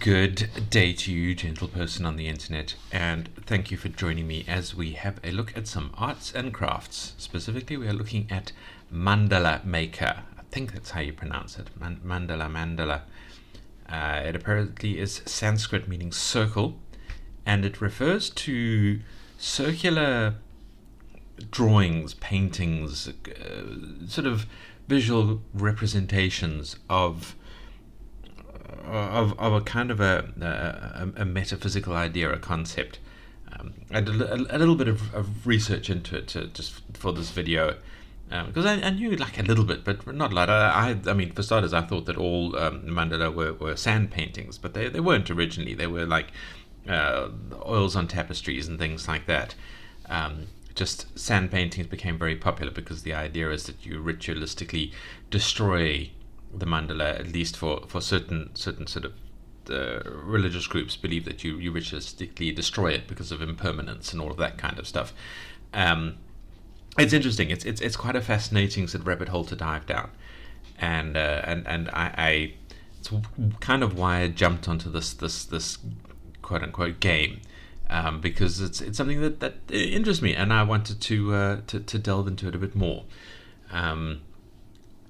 Good day to you, gentle person on the internet, and thank you for joining me as we have a look at some arts and crafts. Specifically, we are looking at Mandala Maker. I think that's how you pronounce it. Mandala. It apparently is Sanskrit meaning circle, and it refers to circular drawings, paintings, sort of visual representations of a kind of a metaphysical idea, a concept. I did a little bit of research into it just for this video, because I knew like a little bit, but not a lot. I mean, for starters, I thought that all mandala were sand paintings, but they weren't originally. They were like oils on tapestries and things like that. Just sand paintings became very popular because the idea is that you ritualistically destroy the mandala, at least for certain sort of religious groups believe that you ritualistically destroy it because of impermanence and all of that kind of stuff. It's interesting. It's quite a fascinating sort of rabbit hole to dive down, and I it's kind of why I jumped onto this quote unquote game, because it's something that interests me, and I wanted to delve into it a bit more.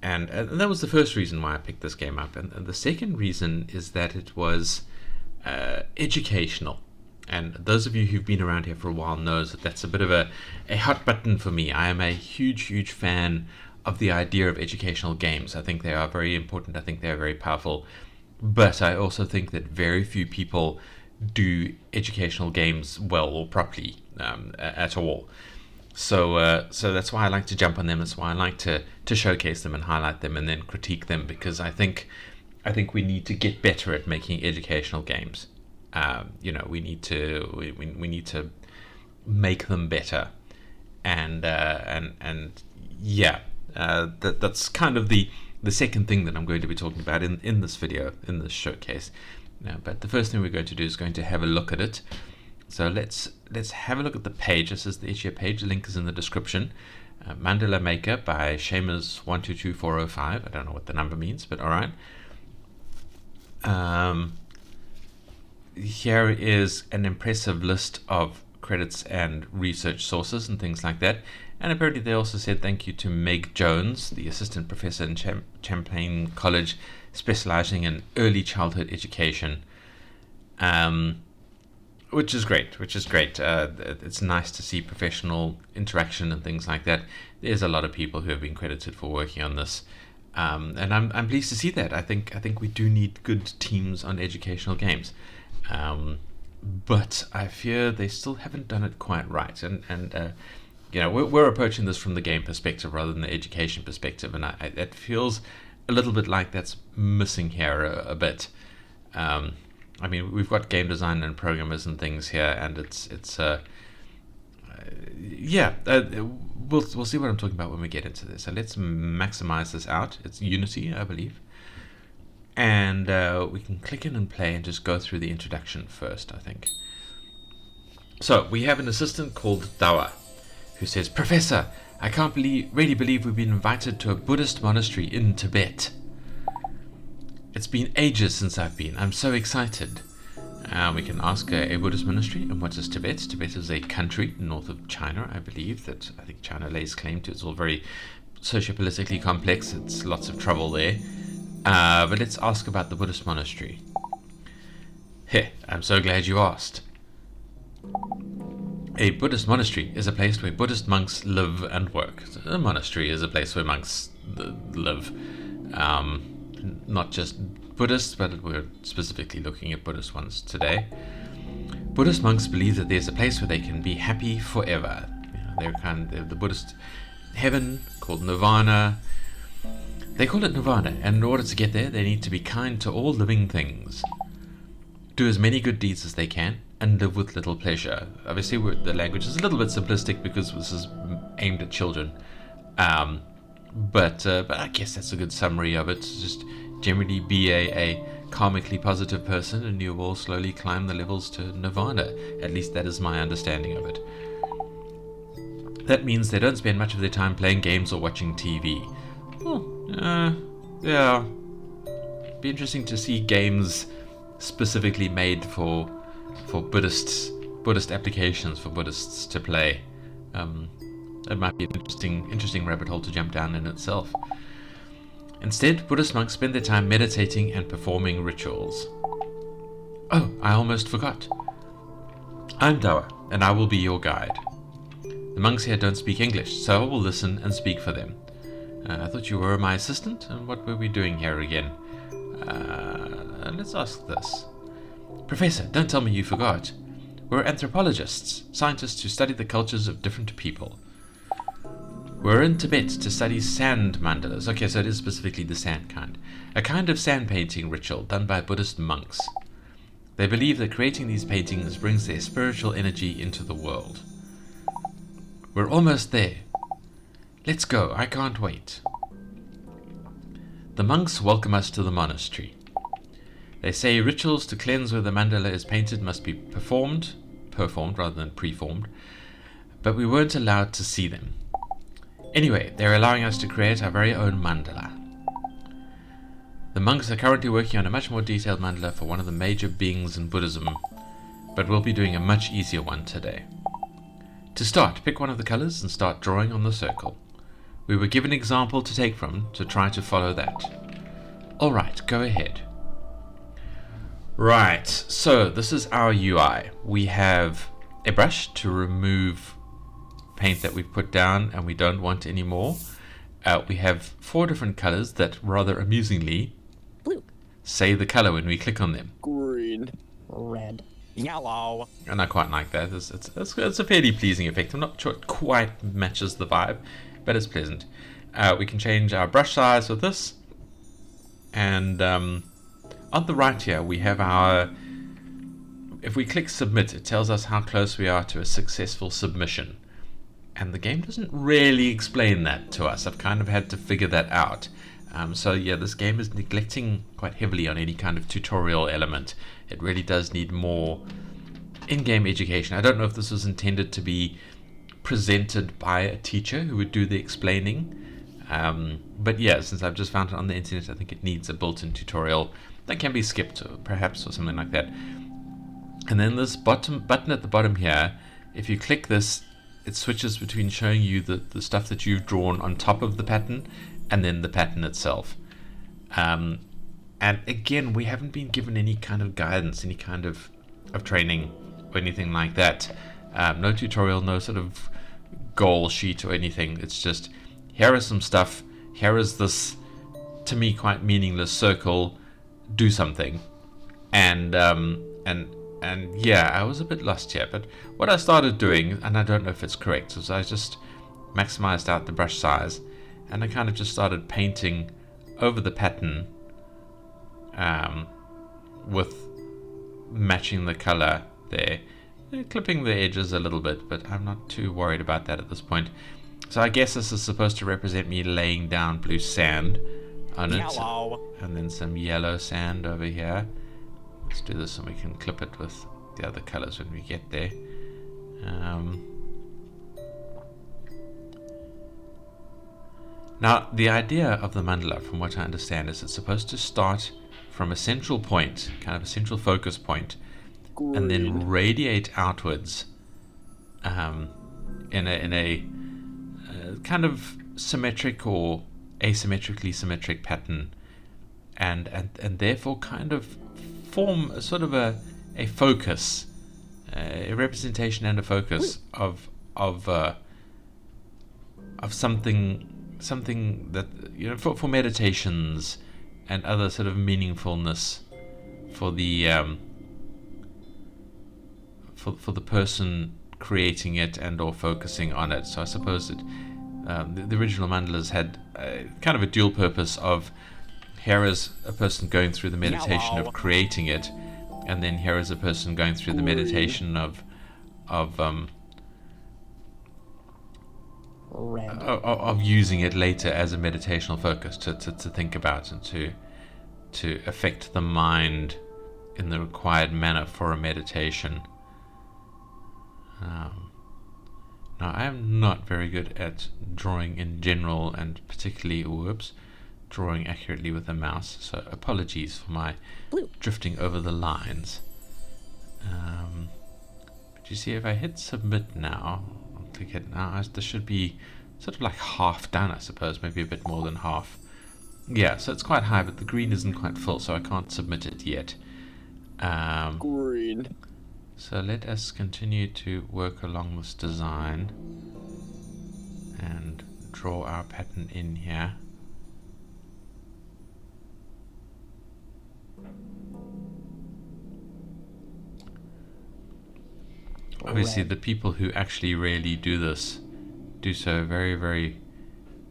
And that was the first reason why I picked this game up. And the second reason is that it was educational. And those of you who've been around here for a while knows that that's a bit of a hot button for me. I am a huge fan of the idea of educational games. I think they are very important. I think they are very powerful. But I also think that very few people do educational games well or properly at all. So that's why I like to jump on them. That's why I like to showcase them and highlight them and then critique them, because I think we need to get better at making educational games. We need to make them better, and that's kind of the second thing that I'm going to be talking about in this video, in this showcase. But the first thing we're going to do is going to have a look at it. So let's have a look at the page. This is the Itch.io page. The link is in the description. Mandala Maker by Seamus122405. I don't know what the number means, but all right. Here is an impressive list of credits and research sources and things like that. And apparently they also said thank you to Meg Jones, the assistant professor in Champlain College, specializing in early childhood education. Which is great. It's nice to see professional interaction and things like that. There's a lot of people who have been credited for working on this, and I'm pleased to see that. I think we do need good teams on educational games, but I fear they still haven't done it quite right. And we're approaching this from the game perspective rather than the education perspective, and it feels a little bit like that's missing here a bit. I mean, we've got game design and programmers and things here, and we'll see what I'm talking about when we get into this. So let's maximize this out. It's Unity, I believe, and we can click in and play and just go through the introduction first, I think. So we have an assistant called Dawa, who says, "Professor, I can't really believe we've been invited to a Buddhist monastery in Tibet. It's been ages since I've been. I'm so excited." We can ask a Buddhist monastery. And what is Tibet? Tibet is a country north of China, I believe, that I think China lays claim to. It's all very sociopolitically complex. It's lots of trouble there. But let's ask about the Buddhist monastery. I'm so glad you asked. A Buddhist monastery is a place where Buddhist monks live and work. So a monastery is a place where monks live. Not just Buddhists, but we're specifically looking at Buddhist ones today. Buddhist monks believe that there's a place where they can be happy forever. They're the Buddhist heaven called Nirvana. They call it Nirvana, and in order to get there, they need to be kind to all living things, do as many good deeds as they can, and live with little pleasure. Obviously, the language is a little bit simplistic because this is aimed at children. But I guess that's a good summary of it. Just generally be a karmically positive person, and you will slowly climb the levels to nirvana. At least that is my understanding of it. That means they don't spend much of their time playing games or watching TV. Yeah. Be interesting to see games specifically made for Buddhist applications, for Buddhists to play. It might be an interesting rabbit hole to jump down in itself. Instead, Buddhist monks spend their time meditating and performing rituals. Oh, I almost forgot. I'm Dawa, and I will be your guide. The monks here don't speak English, so I will listen and speak for them. I thought you were my assistant, and what were we doing here again? Let's ask this. Professor, don't tell me you forgot. We're anthropologists, scientists who study the cultures of different people. We're in Tibet to study sand mandalas. Okay, so it is specifically the sand kind. A kind of sand painting ritual done by Buddhist monks. They believe that creating these paintings brings their spiritual energy into the world. We're almost there. Let's go, I can't wait. The monks welcome us to the monastery. They say rituals to cleanse where the mandala is painted must be performed rather than preformed, but we weren't allowed to see them. Anyway, they're allowing us to create our very own mandala. The monks are currently working on a much more detailed mandala for one of the major beings in Buddhism, but we'll be doing a much easier one today. To start, pick one of the colors and start drawing on the circle. We were given an example to take from to try to follow that. Alright, go ahead. Right, so this is our UI. We have a brush to remove paint that we've put down and we don't want anymore. We have 4 different colors that rather amusingly blue say the color when we click on them. Green. Red. Yellow. And I quite like that. It's a fairly pleasing effect. I'm not sure it quite matches the vibe, but it's pleasant. We can change our brush size with this. And on the right here, we have our... If we click submit, it tells us how close we are to a successful submission. And the game doesn't really explain that to us. I've kind of had to figure that out. So yeah, this game is neglecting quite heavily on any kind of tutorial element. It really does need more in-game education. I don't know if this was intended to be presented by a teacher who would do the explaining. But yeah, since I've just found it on the internet, I think it needs a built-in tutorial that can be skipped, perhaps, or something like that. And then this button at the bottom here, if you click this, it switches between showing you the stuff that you've drawn on top of the pattern and then the pattern itself. And again, we haven't been given any kind of guidance, any kind of training or anything like that. No tutorial, no sort of goal sheet or anything. It's just, here is some stuff, here is this, to me, quite meaningless circle, do something. And yeah, I was a bit lost here, but what I started doing, and I don't know if it's correct, was I just maximized out the brush size, and I kind of just started painting over the pattern with matching the color there, clipping the edges a little bit, but I'm not too worried about that at this point. So I guess this is supposed to represent me laying down blue sand on it, and then some yellow sand over here. Let's do this and we can clip it with the other colors when we get there. Now, the idea of the mandala, from what I understand, is it's supposed to start from a central point, kind of a central focus point, Green. and then radiate outwards in a kind of symmetric or asymmetrically symmetric pattern, and therefore kind of form a sort of a focus, a representation and a focus of something that, you know, for meditations and other sort of meaningfulness for the for the person creating it and or focusing on it. So I suppose it the original mandalas had kind of a dual purpose of, here is a person going through the meditation of creating it, and then here is a person going through the meditation of using it later as a meditational focus to think about and to affect the mind in the required manner for a meditation. Now, I am not very good at drawing in general, and particularly, drawing accurately with a mouse, so apologies for my Blue. drifting over the lines. But you see, if I hit submit now, I'll click it now, this should be sort of like half done, I suppose, maybe a bit more than half. Yeah, so it's quite high, but the green isn't quite full, so I can't submit it yet. Green. So let us continue to work along this design and draw our pattern in here. Obviously, the people who actually really do this do so very, very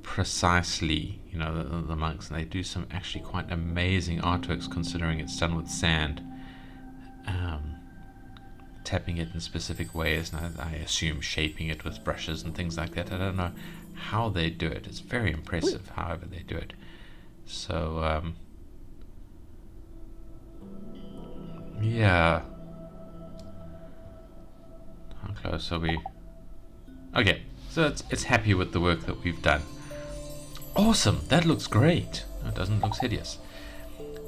precisely. You know, the monks, and they do some actually quite amazing artworks considering it's done with sand, tapping it in specific ways, and I assume shaping it with brushes and things like that. I don't know how they do it. It's very impressive, however they do it. So, yeah. How close are we? Okay, so it's happy with the work that we've done. Awesome, that looks great. No, it doesn't, looks hideous.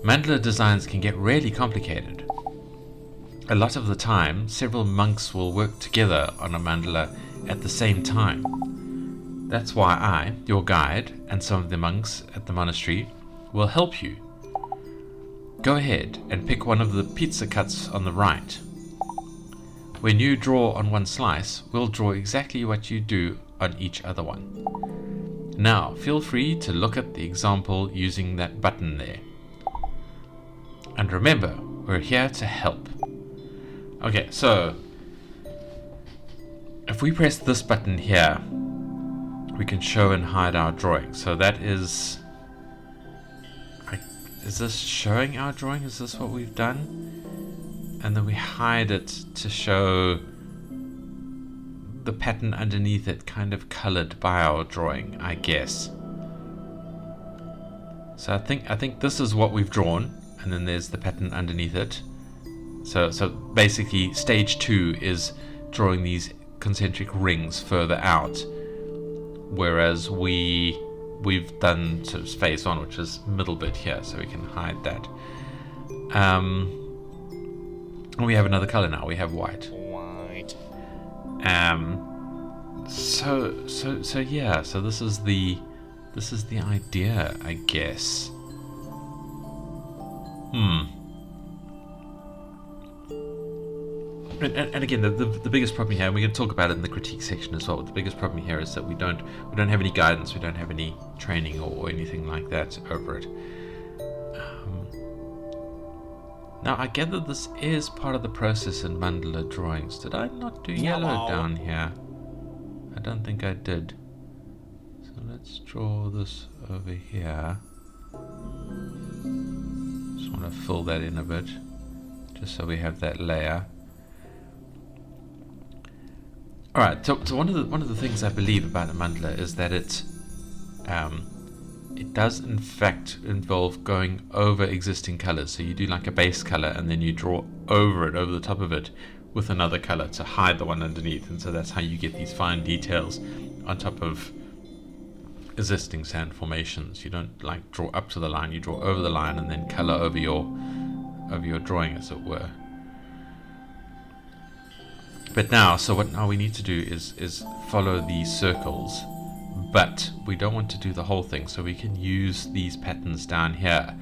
Mandala designs can get really complicated. A lot of the time, several monks will work together on a mandala at the same time. That's why I, your guide, and some of the monks at the monastery will help you. Go ahead and pick one of the pizza cuts on the right. When you draw on one slice, we'll draw exactly what you do on each other one. Now, feel free to look at the example using that button there. And remember, we're here to help. Okay, so if we press this button here, we can show and hide our drawing. So that is this showing our drawing? Is this what we've done? And then we hide it to show the pattern underneath it, kind of colored by our drawing, I guess. So I think this is what we've drawn, and then there's the pattern underneath it. So basically stage 2 is drawing these concentric rings further out, whereas we've done sort of phase 1, which is middle bit here, so we can hide that. And we have another color now. We have white. White. So yeah. So this is the idea, I guess. And again, the biggest problem here, and we're going to talk about it in the critique section as well, but the biggest problem here is that we don't have any guidance, we don't have any training or anything like that over it. Now, I gather this is part of the process in mandala drawings. Did I not do yellow down here? I don't think I did. So let's draw this over here. Just want to fill that in a bit, just so we have that layer. All right. So one of the things I believe about a mandala is that it does in fact involve going over existing colors. So you do like a base color, and then you draw over the top of it with another color to hide the one underneath. And so that's how you get these fine details on top of existing sand formations. You don't like draw up to the line, you draw over the line and then color over your drawing, as it were. But now, so what now we need to do is follow these circles, but we don't want to do the whole thing, so we can use these patterns down here.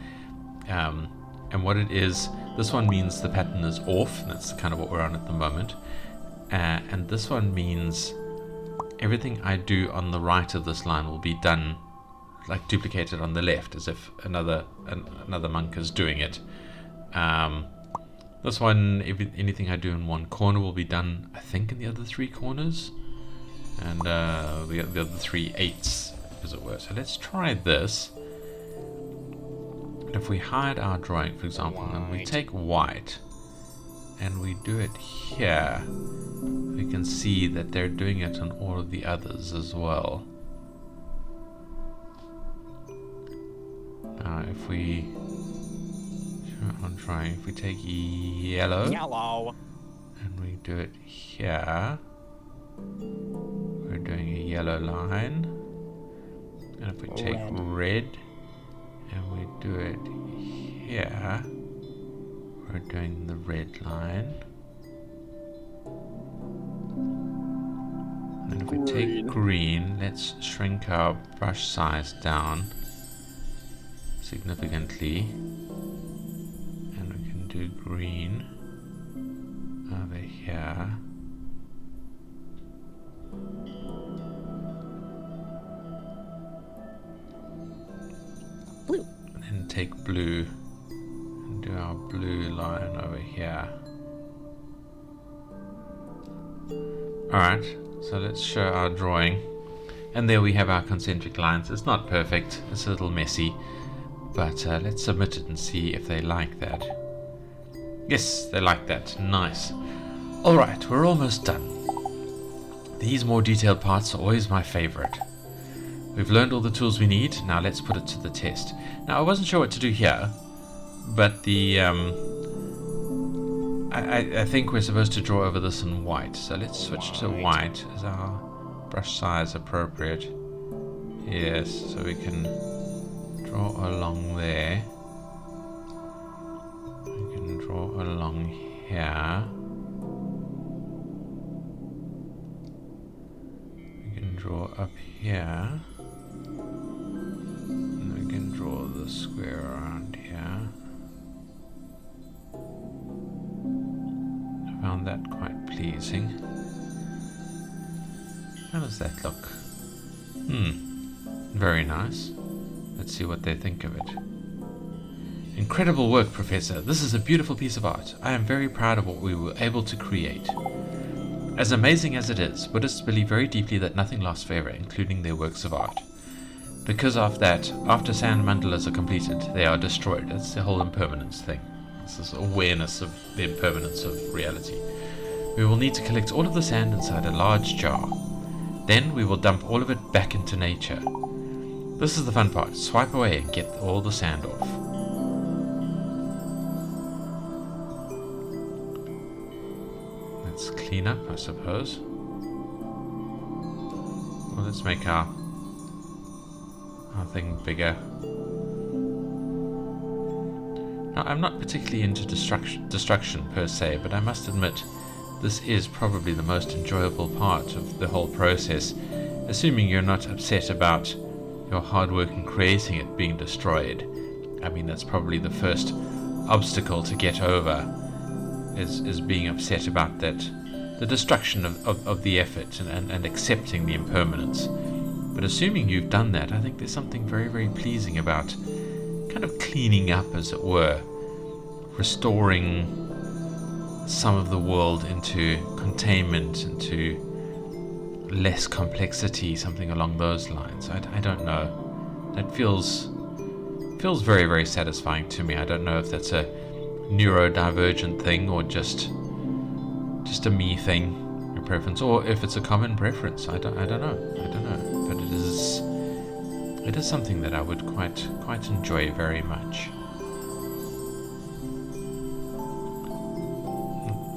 And what it is, this one means the pattern is off, and that's kind of what we're on at the moment. And this one means everything I do on the right of this line will be done, like duplicated on the left, as if another monk is doing it. This one, anything I do in one corner will be done, I think, in the other 3 corners, and the other 3 eighths, as it were. So let's try this. And if we hide our drawing, for example, and we take white and we do it here, we can see that they're doing it on all of the others as well. Now if we if we take yellow and we do it here, we're doing a yellow line. And if we take red do it here, we're doing the red line. And if we take green, let's shrink our brush size down significantly. And we can do green over here. Blue. And then take blue and do our blue line over here. Alright, so let's show our drawing. And there we have our concentric lines. It's not perfect, it's a little messy, but let's submit it and see if they like that. Yes, they like that. Nice. Alright, we're almost done. These more detailed parts are always my favorite. We've learned all the tools we need, now let's put it to the test. Now I wasn't sure what to do here, but the I think we're supposed to draw over this in white, so let's switch to white. Is our brush size appropriate? Yes, so we can draw along there. We can draw along here. We can draw up here. And we can draw the square around here. I found that quite pleasing. How does that look? Very nice. Let's see what they think of it. Incredible work, Professor. This is a beautiful piece of art. I am very proud of what we were able to create. As amazing as it is, Buddhists believe very deeply that nothing lasts forever, including their works of art. Because of that, after sand mandalas are completed, they are destroyed. That's the whole impermanence thing. It's this awareness of the impermanence of reality. We will need to collect all of the sand inside a large jar. Then we will dump all of it back into nature. This is the fun part. Swipe away and get all the sand off. Let's clean up, I suppose. Well, let's make our thing bigger. Now, I'm not particularly into destruction per se, but I must admit this is probably the most enjoyable part of the whole process, assuming you're not upset about your hard work in creating it being destroyed. I mean, that's probably the first obstacle to get over, is being upset about that, the destruction of the effort and accepting the impermanence. But assuming you've done that, I think there's something very, very pleasing about kind of cleaning up, as it were, restoring some of the world into containment, into less complexity, something along those lines. I don't know. That feels very, very satisfying to me. I don't know if that's a neurodivergent thing or just a me thing, a preference, or if it's a common preference. I don't know. But it is something that I would quite enjoy very much.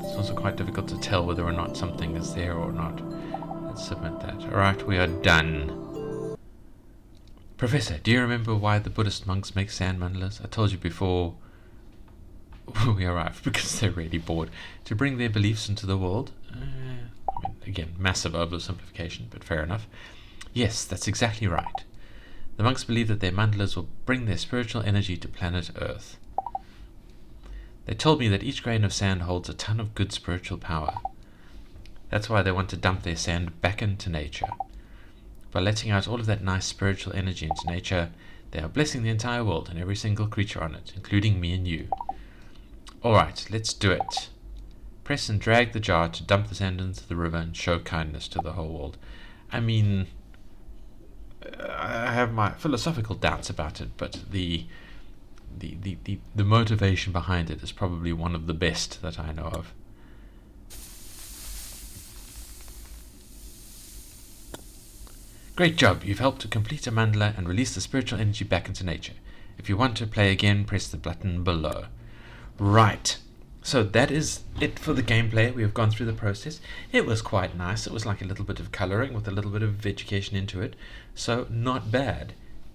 It's also quite difficult to tell whether or not something is there or not. Let's submit that. Alright, we are done. Professor, do you remember why the Buddhist monks make sand mandalas? I told you before we arrived, because they're really bored, to bring their beliefs into the world. Again, massive oversimplification, but fair enough. Yes, that's exactly right. The monks believe that their mandalas will bring their spiritual energy to planet Earth. They told me that each grain of sand holds a ton of good spiritual power. That's why they want to dump their sand back into nature. By letting out all of that nice spiritual energy into nature, they are blessing the entire world and every single creature on it, including me and you. Alright, let's do it. Press and drag the jar to dump the sand into the river and show kindness to the whole world. I mean, I have my philosophical doubts about it, but the motivation behind it is probably one of the best that I know of. Great job, you've helped to complete a mandala and release the spiritual energy back into nature. If you want to play again, press the button below. Right, so that is it for the gameplay. We have gone through the process. It was quite nice. It was like a little bit of colouring with a little bit of education into it, so not bad.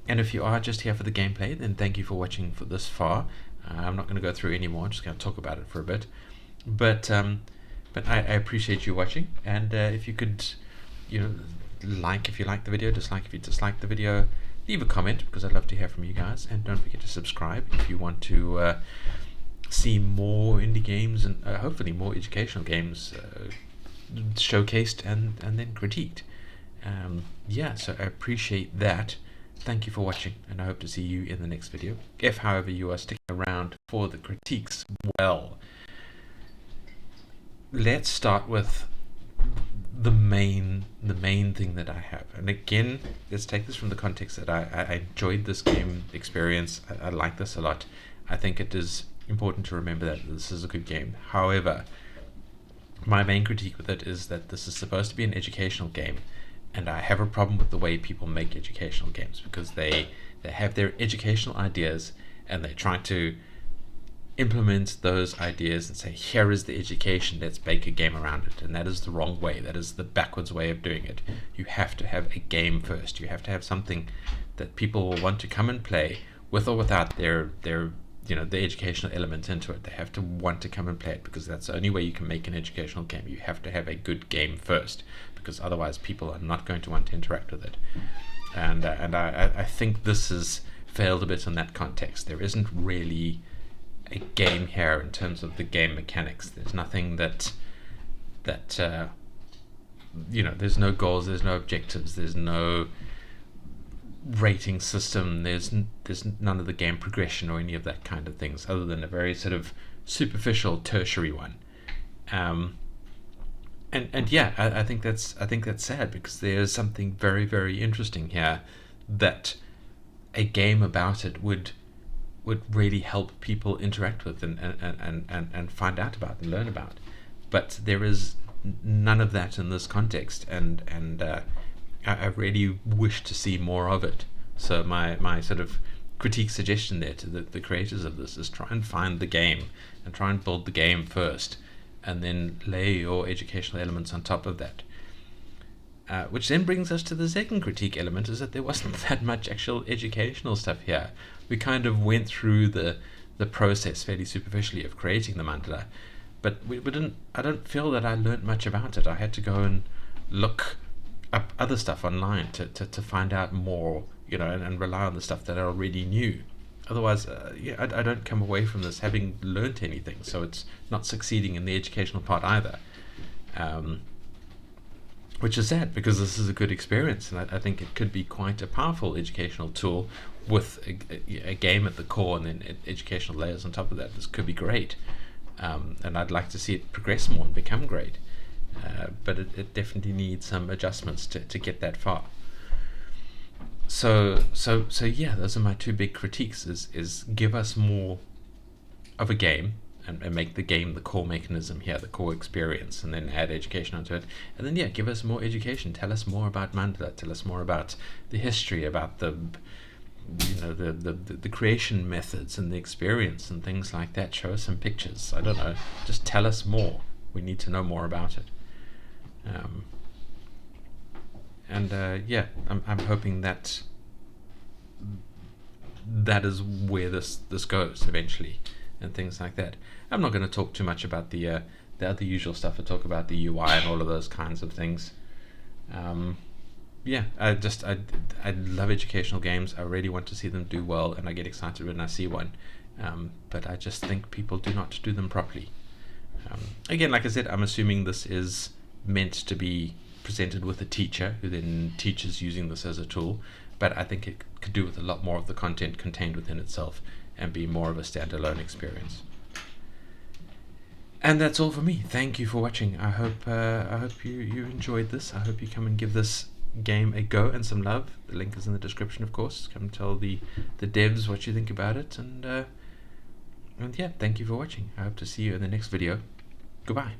And if you are just here for the gameplay, then thank you for watching for this far. I'm not going to go through any more. I'm just going to talk about it for a bit. But I appreciate you watching, and if you could, like if you like the video, dislike if you dislike the video, leave a comment, because I'd love to hear from you guys, and don't forget to subscribe if you want to see more indie games and hopefully more educational games showcased and then critiqued. So I appreciate that. Thank you for watching, and I hope to see you in the next video. If, however, you are sticking around for the critiques, well, let's start with the main thing that I have. And again, let's take this from the context that I enjoyed this game experience. I like this a lot. I think it is important to remember that this is a good game. However, my main critique with it is that this is supposed to be an educational game, and I have a problem with the way people make educational games, because they have their educational ideas and they try to implement those ideas and say, here is the education, let's bake a game around it. And that is the wrong way. That is the backwards way of doing it. You have to have a game first. You have to have something that people will want to come and play, with or without their the educational element into it. They have to want to come and play it, because that's the only way you can make an educational game. You have to have a good game first, because otherwise people are not going to want to interact with it. And I think this has failed a bit in that context. There isn't really a game here in terms of the game mechanics. There's nothing that there's no goals, there's no objectives, there's no rating system, there's none of the game progression or any of that kind of things, other than a very sort of superficial tertiary one. I think that's sad, because there's something very, very interesting here that a game about it would really help people interact with and find out about and learn about. But there is none of that in this context, and I really wish to see more of it. So my sort of critique suggestion there to the creators of this is, try and find the game and try and build the game first, and then lay your educational elements on top of that. Which then brings us to the second critique element, is that there wasn't that much actual educational stuff here. We kind of went through the process fairly superficially of creating the mandala, but we didn't. I don't feel that I learned much about it. I had to go and look up other stuff online to find out more, and rely on the stuff that I already knew. Otherwise, I don't come away from this having learnt anything, so it's not succeeding in the educational part either. Which is sad, because this is a good experience, and I think it could be quite a powerful educational tool with a game at the core, and then educational layers on top of that. This could be great, and I'd like to see it progress more and become great. But it definitely needs some adjustments to get that far. So yeah, those are my two big critiques: is give us more of a game, and make the game the core mechanism here, the core experience, and then add education onto it. And then give us more education. Tell us more about Mandala. Tell us more about the history, about the creation methods and the experience and things like that. Show us some pictures. I don't know. Just tell us more. We need to know more about it. I'm hoping that is where this goes eventually, and things like that. I'm not going to talk too much about the other usual stuff. I talk about the UI and all of those kinds of things. I love educational games. I really want to see them do well, and I get excited when I see one. But I just think people do not do them properly. Again, like I said, I'm assuming this is meant to be presented with a teacher who then teaches using this as a tool, but I think it could do with a lot more of the content contained within itself and be more of a standalone experience. And that's all for me. Thank you for watching. I hope you enjoyed this. I hope you come and give this game a go and some love. The link is in the description, of course. Come tell the devs what you think about it, and thank you for watching. I hope to see you in the next video. Goodbye.